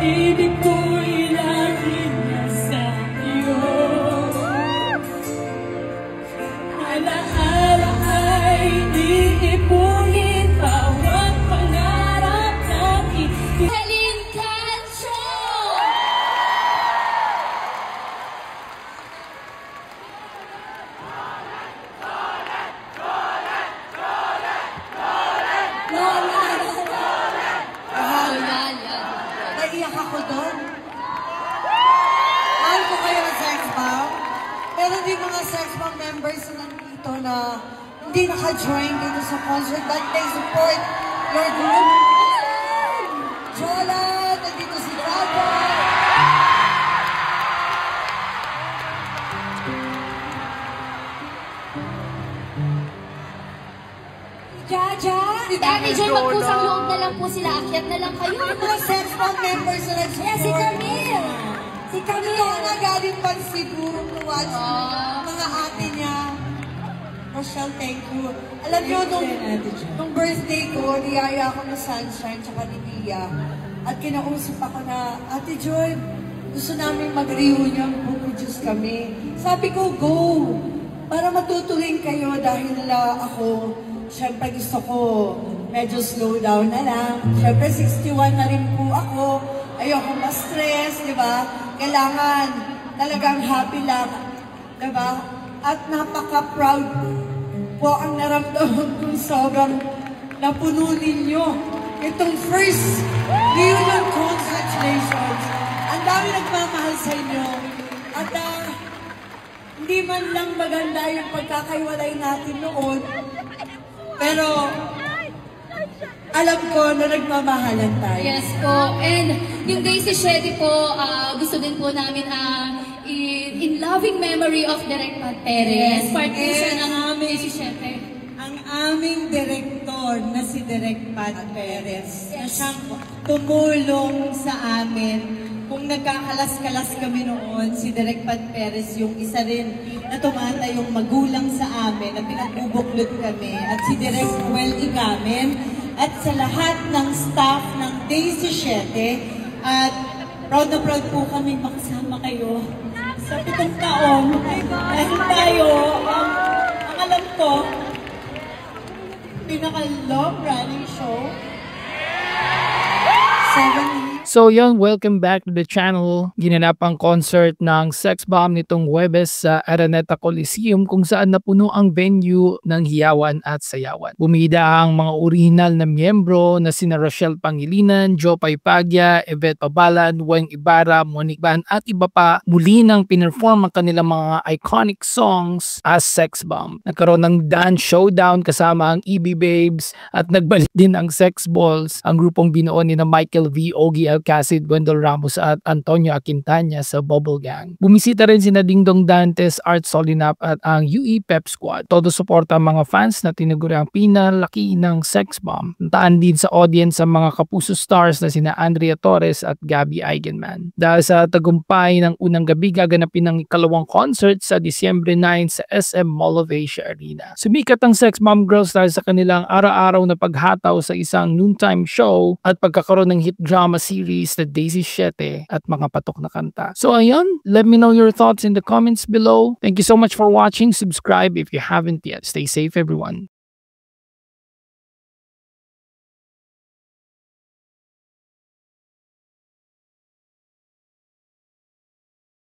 pag-ibig ko'y lagi nasa iyo. Alaala ay iipungin bawat pangarap natin. Helen Cancho! Naiyak ako doon. Mahal ko kayo ng Sex Bomb. Pero di mga Sex Bomb members na nandito na hindi naka-join dito sa concert but they support your group. Chola, nandito si Jaja. Jaja! Dati dyan, magpusang loob na lang po sila. Akyat na lang kayo. Yung mga Sex Bomb members na nag-support. Yeah, si Camille! Si Camille Camille! nga galing pa Cebu to watch mga ate niya. Rochelle, thank you. Alam niyo, nung birthday ko, niyaya ako na Sunshine tsaka ni Mia. At kinausap ako na, Ate Joy, gusto namin mag-reunion, puproduce kami. Sabi ko, go! Para matutuloy kayo dahil ako, syempre gusto ko medyo slow down na lang. Syempre 61 na rin po ako. Ayoko ma-stress, di ba? Kailangan talagang happy lang, di ba? At napaka-proud po ang naramdaman ko sobrang napuno ninyo. Itong first reunion, congratulations. Ang dami nagmamahal sa inyo. At hindi man lang maganda yung pagkakaiwalay natin noon. Pero alam ko na nagmamahalan tayo. Yes po. And yung Daisy Shetty po, gusto din po namin in loving memory of Direk Pat Perez. Part po siya ng Daisy Shetty. Ang aming direktor na si Direk Pat Perez na siyang tumulong sa amin. Kung nagkakalas-kalas kami noon, si Direk Pat Perez yung isa rin na tumatayong magulang sa amin na pinagbubuklod kami. At si Direk Noel Igamen at sa lahat ng staff ng Daisy Shetty. At proud na proud po kami makasama kayo sa 7 taon. Dahil tayo, ang alam ko, pinaka-long running show. 7 years. So yun, welcome back to the channel. Ginanap ang concert ng Sex Bomb nitong Huwebes sa Araneta Coliseum kung saan napuno ang venue ng hiyawan at sayawan. Bumida ang mga original na miyembro na sina Rochelle Pangilinan, Jopay Pagya, Yvette Pabalan, Weng Ibarra, Monique Ban at iba pa. Muli nang pinerform ang kanilang mga iconic songs as Sex Bomb. Nagkaroon ng dance showdown kasama ang EB Babes at nagbalik din ang Sex Balls, ang grupong binuo ni na Michael V. Ogie Alcacid, Wendell Ramos at Antonio Aquintana sa Bubble Gang. Bumisita rin sina Dingdong Dantes, Art Solinap at ang UE Pep Squad. Todo suporta ang mga fans na tinaguri ang pinalaki ng Sex Bomb. Nantaan din sa audience ang mga kapuso stars na sina Andrea Torres at Gabby Eigenman. Dahil sa tagumpay ng unang gabi, gaganapin ang ikalawang concert sa Disyembre 9 sa SM Mall of Asia Arena. Sumikat ang Sex Bomb Girls dahil sa kanilang araw-araw na paghataw sa isang noontime show at pagkakaroon ng hit drama series na Daisy Shetty at mga patok na kanta. So ayun, let me know your thoughts in the comments below. Thank you so much for watching. Subscribe if you haven't yet. Stay safe everyone.